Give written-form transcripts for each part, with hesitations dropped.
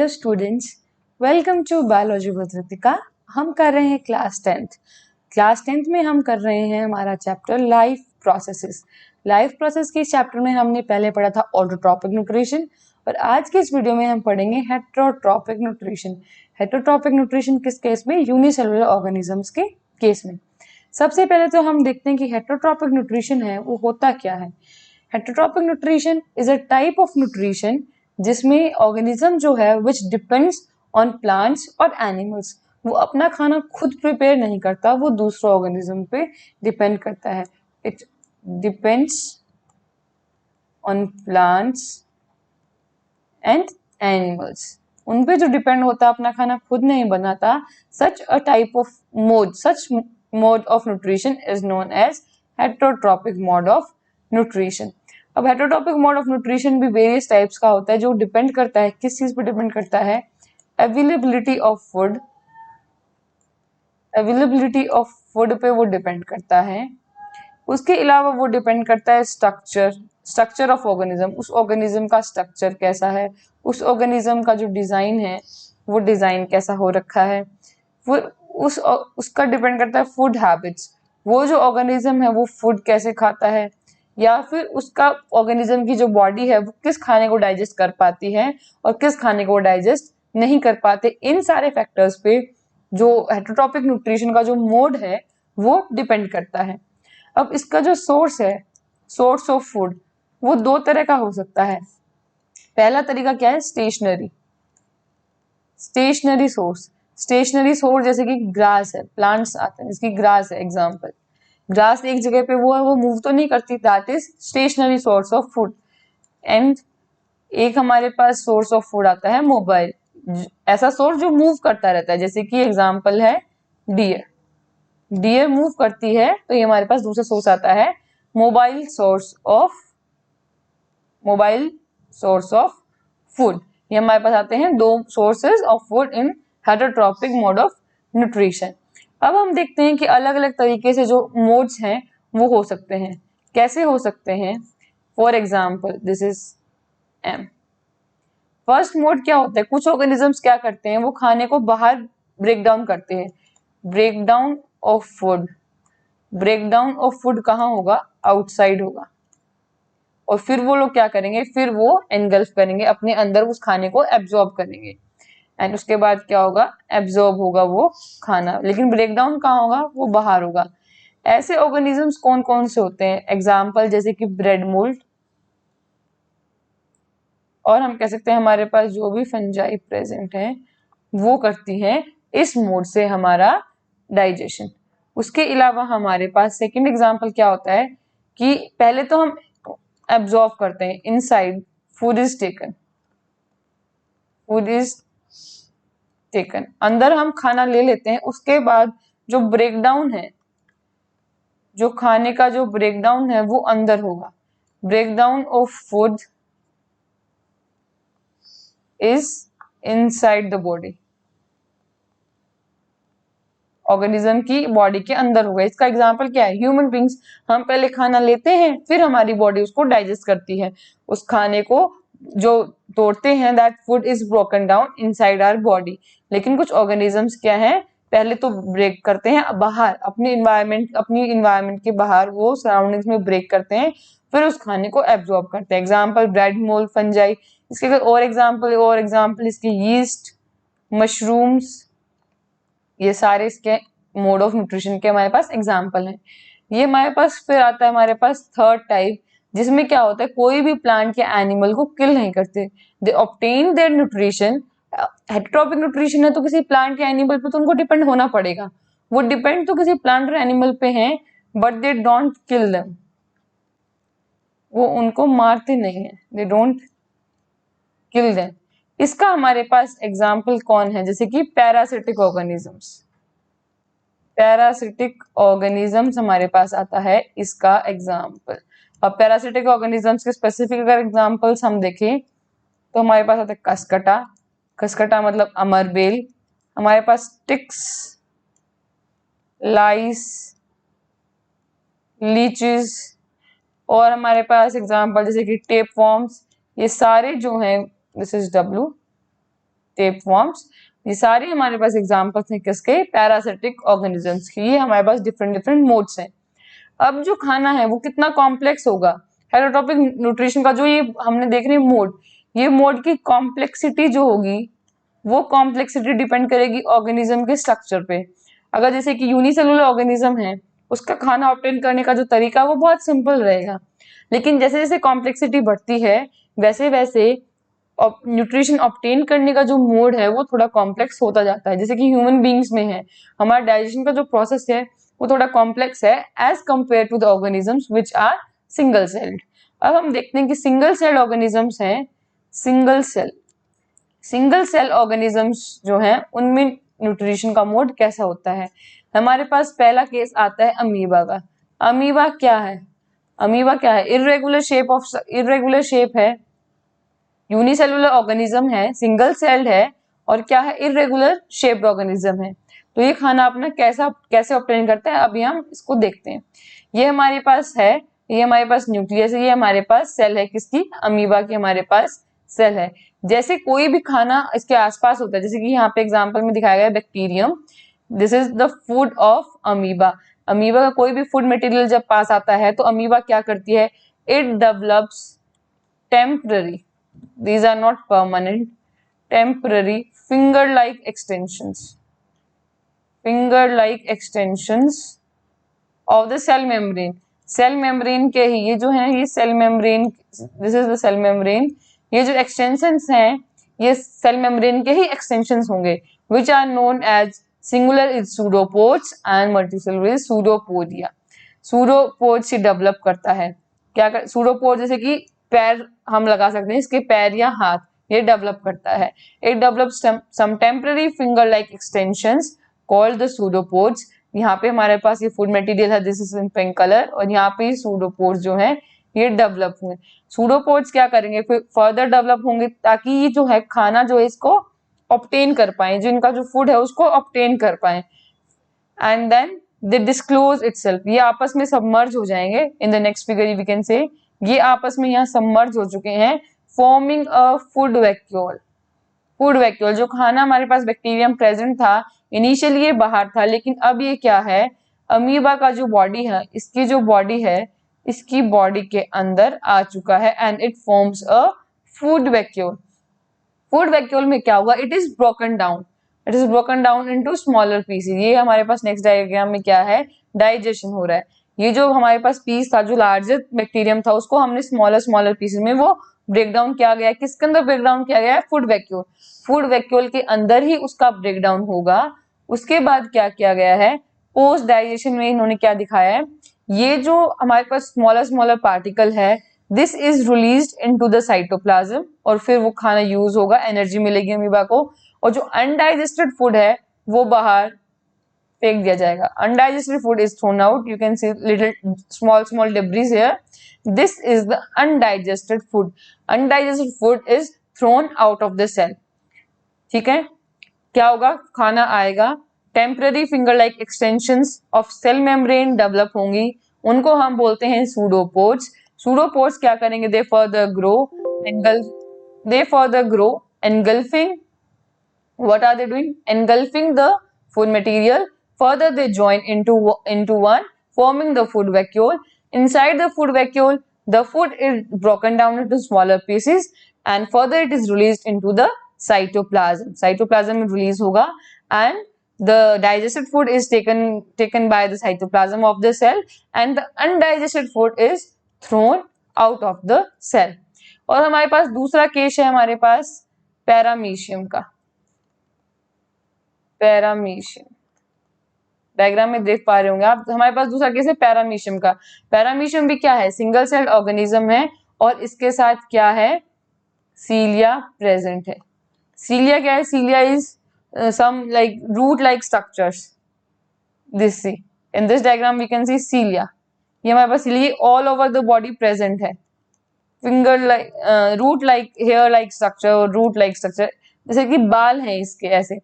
Hello students, welcome to biology with Ritika. हम कर रहे हैं क्लास टेंथ में हम कर रहे हैं हमारा chapter life processes. Life process के इस चैप्टर में हमने पहले पढ़ा था ऑटोट्रॉपिक न्यूट्रिशन और आज के इस वीडियो में हम पढ़ेंगे हेटरोट्रॉपिक न्यूट्रिशन। हेटरोट्रॉपिक न्यूट्रिशन किस केस में? यूनिसेलुलर ऑर्गेनिजम्स के केस में। सबसे पहले तो हम देखते हैं कि हेटरोट्रॉपिक न्यूट्रिशन है वो होता क्या है। Heterotrophic nutrition is a type of nutrition जिसमें ऑर्गेनिज्म जो है विच डिपेंड्स ऑन प्लांट्स और एनिमल्स, वो अपना खाना खुद प्रिपेयर नहीं करता, वो दूसरे ऑर्गेनिज्म पे डिपेंड करता है। It depends on plants and animals, उन पे जो डिपेंड होता है, अपना खाना खुद नहीं बनाता। Such mode of nutrition is known as heterotrophic mode of nutrition. अब हेटरोट्रॉपिक मोड ऑफ न्यूट्रिशन भी वेरियस टाइप्स का होता है जो डिपेंड करता है किस चीज पे डिपेंड करता है? अवेलेबिलिटी ऑफ फूड पे वो डिपेंड करता है। उसके अलावा वो डिपेंड करता है स्ट्रक्चर ऑफ ऑर्गेनिज्म, उस ऑर्गेनिज्म का स्ट्रक्चर कैसा है, उस ऑर्गेनिज्म का जो डिजाइन है वो डिजाइन कैसा हो रखा है। फिर उसका डिपेंड करता है फूड हैबिट्स, वो जो ऑर्गेनिज्म है वो फूड कैसे खाता है, या फिर उसका ऑर्गेनिज्म की जो बॉडी है वो किस खाने को डाइजेस्ट कर पाती है और किस खाने को डाइजेस्ट नहीं कर पाते। इन सारे फैक्टर्स पे जो हेटरोट्रॉपिक न्यूट्रिशन का जो मोड है वो डिपेंड करता है। अब इसका जो सोर्स है, सोर्स ऑफ फूड, वो दो तरह का हो सकता है। पहला तरीका क्या है? स्टेशनरी सोर्स जैसे कि ग्रास है, प्लांट्स आते हैं, इसकी ग्रास है एग्जांपल। ग्रास एक जगह पे वो है, वो मूव तो नहीं करती, that is stationary source of food. And एक हमारे पास सोर्स ऑफ फूड आता है मोबाइल, ऐसा सोर्स जो मूव करता रहता है, जैसे कि एग्जांपल है डियर मूव करती है, तो ये हमारे पास दूसरा सोर्स आता है मोबाइल सोर्स ऑफ फूड। ये हमारे पास आते हैं दो sources of food in heterotrophic mode of nutrition. अब हम देखते हैं कि अलग अलग तरीके से जो मोड्स हैं वो हो सकते हैं। कैसे हो सकते हैं? For example this is M. First mode क्या होता है? कुछ ऑर्गेनिजम्स क्या करते हैं, वो खाने को बाहर ब्रेक डाउन करते हैं। ब्रेकडाउन ऑफ फूड कहाँ होगा? आउटसाइड होगा। और फिर वो लोग क्या करेंगे? फिर वो एनगल्फ करेंगे अपने अंदर, उस खाने को एब्जॉर्ब करेंगे। एंड उसके बाद क्या होगा? एब्जॉर्ब होगा वो खाना, लेकिन ब्रेकडाउन कहाँ होगा? वो बाहर होगा। ऐसे ऑर्गेनिजम्स कौन कौन से होते हैं? एग्जाम्पल जैसे कि ब्रेड मोल्ड, और हम कह सकते हैं हमारे पास जो भी फंजाई प्रेजेंट है वो करती हैं इस मोड से हमारा डाइजेशन। उसके अलावा हमारे पास सेकंड एग्जाम्पल क्या होता है कि पहले तो हम एब्जॉर्ब करते हैं, इनसाइड फूड इज टेकन, अंदर हम खाना ले लेते हैं। उसके बाद जो ब्रेकडाउन है, जो खाने का जो ब्रेकडाउन है वो अंदर होगा। Breakdown of food is inside the body, organism की बॉडी के अंदर होगा। इसका एग्जांपल क्या है? ह्यूमन बींग्स, हम पहले खाना लेते हैं फिर हमारी बॉडी उसको डाइजेस्ट करती है, उस खाने को जो तोड़ते हैं, that food is broken down inside our body. लेकिन कुछ ऑर्गेनिजम्स क्या है, पहले तो ब्रेक करते हैं बाहर, अपनी इन्वायरमेंट के बाहर, वो सराउंडिंग्स में ब्रेक करते हैं, फिर उस खाने को एब्जॉर्ब करते हैं। Example bread mould, fungi. इसके अगर और एग्जाम्पल इसके यीस्ट, मशरूम्स, ये सारे इसके मोड ऑफ न्यूट्रिशन के हमारे पास एग्जाम्पल हैं। ये हमारे पास फिर आता है हमारे पास थर्ड टाइप, जिसमें क्या होता है, कोई भी प्लांट या एनिमल को किल नहीं करते, they obtain their nutrition. Heterotrophic nutrition है तो किसी प्लांट या एनिमल पे तो उनको डिपेंड होना पड़ेगा, वो डिपेंड तो किसी प्लांट और एनिमल पे हैं, but they don't kill them, वो उनको मारते नहीं है, दे डोंट किल देम। इसका हमारे पास एग्जाम्पल कौन है? जैसे कि पैरासिटिक ऑर्गेनिजम्स हमारे पास आता है इसका एग्जाम्पल। अब पैरासिटिक ऑर्गेनिजम्स के स्पेसिफिक अगर एग्जाम्पल्स हम देखें तो हमारे पास आता है खसकटा मतलब अमरबेल, हमारे पास टिक्स, लाइस, लीचेस, और हमारे पास एग्जाम्पल जैसे कि टेप वॉर्म्स। ये सारे जो हैं, दिस इज डब्लू टेपवर्म्स, ये सारे हमारे पास एग्जांपल्स हैं किसके, पैरासिटिक ऑर्गेनिजम्स की। ये हमारे पास डिफरेंट डिफरेंट मोड्स हैं। अब जो खाना है वो कितना कॉम्प्लेक्स होगा, हेटेरोट्रॉपिक न्यूट्रिशन का जो ये हमने देख रहे हैं मोड, ये मोड की कॉम्प्लेक्सिटी जो होगी वो कॉम्प्लेक्सिटी डिपेंड करेगी ऑर्गेनिज्म के स्ट्रक्चर पे। अगर जैसे कि यूनिसेलुलर ऑर्गेनिज्म है, उसका खाना ऑब्टेन करने का जो तरीका वो बहुत सिंपल रहेगा, लेकिन जैसे जैसे कॉम्प्लेक्सिटी बढ़ती है वैसे वैसे न्यूट्रिशन ऑब्टेन करने का जो मोड है वो थोड़ा कॉम्प्लेक्स होता जाता है। जैसे कि ह्यूमन बींग्स में है, हमारा डाइजेशन का जो प्रोसेस है वो थोड़ा कॉम्प्लेक्स है as compare to the organisms which are single celled. अब हम देखते हैं कि सिंगल सेल ऑर्गेनिजम्स हैं, सिंगल सेल ऑर्गेनिजम्स जो हैं उनमें न्यूट्रिशन का मोड कैसा होता है। हमारे पास पहला केस आता है अमीबा का। अमीबा क्या है, अमीबा क्या है, इर्रेगुलर शेप है, यूनिसेलुलर ऑर्गेनिज्म है, सिंगल सेल्ड है और क्या है, इर्रेगुलर शेप्ड ऑर्गेनिज्म है। तो ये खाना अपना कैसे ऑब्टेन करता है अभी हम इसको देखते हैं। ये हमारे पास है, ये हमारे पास न्यूक्लियस है, ये हमारे पास सेल है, किसकी, अमीबा की हमारे पास सेल है। जैसे कोई भी खाना इसके आसपास होता है, जैसे कि यहाँ पे एग्जांपल में दिखाया गया है bacterium, this is the food of amoeba. Amoeba का कोई भी फूड मटेरियल जब पास आता है तो अमीबा क्या करती है, it develops temporary, these are not permanent, temporary finger like extensions of the cell membrane। Cell membrane के ही ये जो है, ये cell membrane, this is the cell membrane, ये जो एक्सटेंशंस हैं ये सेल मेम्ब्रेन के ही एक्सटेंशंस होंगे, which are known as singular is pseudopods and multicellular is pseudopodia। Pseudopods ही डेवलप करता है, क्या कर, सूडोपोड जैसे कि पैर हम लगा सकते हैं, इसके पैर या हाथ, ये डेवलप करता है। It develops some temporary finger like extensions called the pseudopods. यहाँ पे हमारे पास ये फूड मटेरियल है, this is in pink colour, और यहाँ पे सूडोपोड्स जो है ये डेवलप हुए। सूडोपोड्स क्या करेंगे, फिर फर्दर डेवलप होंगे ताकि ये जो है खाना जो है इसको ऑब्टेन कर पाए, जो इनका जो फूड है उसको ऑब्टेन कर पाए। And then they disclose itself, ये आपस में सबमर्ज हो जाएंगे। In the next figure we can say ये आपस में यहाँ सबमर्ज हो चुके हैं, forming a food vacuole. Food vacuole, जो खाना हमारे पास बैक्टीरियम प्रेजेंट था, इनिशियली ये बाहर था, लेकिन अब ये क्या है, अमीबा का जो बॉडी है, इसकी जो बॉडी है, इसकी बॉडी के अंदर आ चुका है and it forms a food vacuole. Food vacuole में क्या हुआ, it is broken down into smaller pieces. ये हमारे पास नेक्स्ट डायग्राम में क्या है, डाइजेशन हो रहा है। ये जो हमारे पास पीस था, जो लार्जर बैक्टीरियम था, उसको हमने स्मॉलर पीसेस में वो ब्रेक डाउन किया गया है। किसके अंदर ब्रेक डाउन किया गया है, फूड वैक्यूल। फूड वैक्यूल के अंदर ही उसका ब्रेक डाउन होगा। उसके बाद क्या किया गया है, पोस्ट डाइजेशन में इन्होंने क्या दिखाया है, ये जो हमारे पास स्मॉलर पार्टिकल है, this is released into the cytoplasm, और फिर वो खाना यूज होगा, एनर्जी मिलेगी अमीबा को, और जो अनडाइजेस्टेड फूड है वो बाहर फेंक दिया जाएगा। Undigested food is thrown out, you can see little small debris here, this is the undigested food. Undigested food is thrown out of the cell. ठीक है, क्या होगा, खाना आएगा, temporary finger like extensions of cell membrane develop होंगी, उनको हम बोलते हैं सूडोपोड्स। सूडोपोड्स क्या करेंगे, they further grow engulfing, what are they doing, engulfing the food material, further they join into one, forming the food vacuole. Inside the food vacuole, the food is broken down into smaller pieces and further it is released into the cytoplasm में release होगा, and the digested food is taken by the cytoplasm of the cell and the undigested food is thrown out of the cell। और हमारे पास दूसरा case है, हमारे पास paramecium का। Paramecium diagram में देख पा रहे होंगे आप, हमारे पास दूसरा केस है पैरामीशियम का। पैरामीशियम भी क्या है, सिंगल सेल्ड ऑर्गेनिज्म है और इसके साथ क्या है, सीलिया प्रेजेंट है। सीलिया क्या है, cilia is some like root like structures, this see in this diagram we can see cilia, ये हमारे पास cilia all over the body present है। Finger like, root like, hair like structure, root like structure, जैसे कि बाल हैं इसके, ऐसे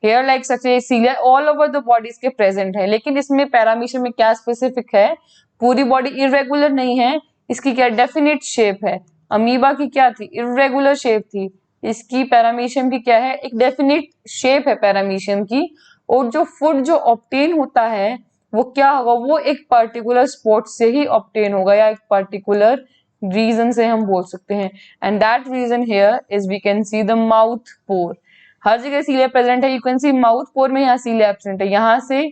hair like structure, cilia all over the body इसके प्रेजेंट है। लेकिन इसमें पैरामीशियम में क्या स्पेसिफिक है, पूरी बॉडी इरेगुलर नहीं है, इसकी क्या डेफिनेट शेप है। अमीबा की क्या थी, इरेगुलर शेप थी, इसकी पैरामीशियम की क्या है, एक डेफिनेट शेप है पैरामीशियम की, और जो फूड जो ऑब्टेन होता है वो क्या होगा, वो एक पर्टिकुलर स्पॉट से ही ऑब्टेन होगा या एक पर्टिकुलर रीजन से हम बोल सकते हैं। And that region here is we can see the mouth pore. हर जगह सीलिया प्रेजेंट है, you can see mouth pore में यहाँ सीलिया एब्सेंट है, यहाँ से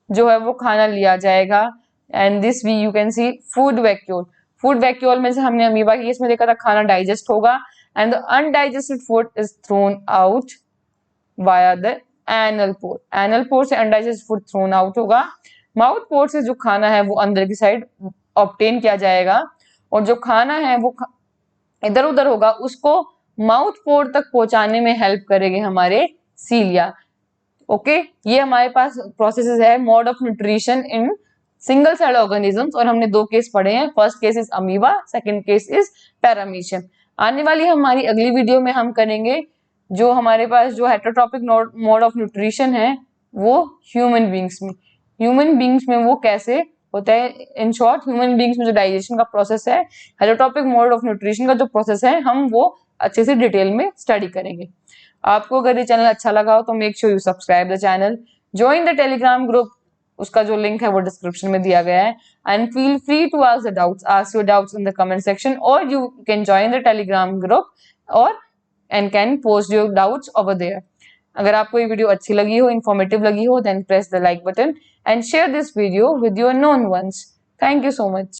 जो है वो खाना लिया जाएगा। And this we you can see food vacuole. Food vacuole में से हमने अमीबा केस में देखा था खाना डाइजेस्ट होगा, and the undigested food is thrown out via the anal pore. Anal pore से अनडाइजेस्टेड फूड थ्रोन आउट होगा। माउथ पोर से जो खाना है वो अंदर की साइड ऑब्टेन किया जाएगा, और जो खाना है वो इधर उधर होगा, उसको माउथ पोर तक पहुंचाने में हेल्प करेंगे हमारे सीलिया। ओके, ये हमारे पास प्रोसेसेस है mode of nutrition in single cell organisms, और हमने दो केस पढ़े हैं। First case is amoeba, second case is paramecium. आने वाली हमारी अगली वीडियो में हम करेंगे जो हमारे पास जो हेटेरोट्रॉपिक मोड ऑफ न्यूट्रिशन है वो ह्यूमन बींग्स में। ह्यूमन बींग्स में वो कैसे होता है, इन शॉर्ट ह्यूमन बींग्स में जो डाइजेशन का प्रोसेस है, हेटेरोट्रॉपिक मोड ऑफ न्यूट्रिशन का जो प्रोसेस है, हम वो अच्छे से डिटेल में स्टडी करेंगे। आपको अगर ये चैनल अच्छा लगा हो तो make sure you subscribe the channel, join the Telegram group, उसका जो लिंक है वो डिस्क्रिप्शन में दिया गया है। And feel free to ask your doubts in the comment section, और you can join the Telegram group और and can post your doubts over there. अगर आपको ये वीडियो अच्छी लगी हो, इन्फॉर्मेटिव लगी हो, then press the like button and share this video with your known ones. Thank you so much.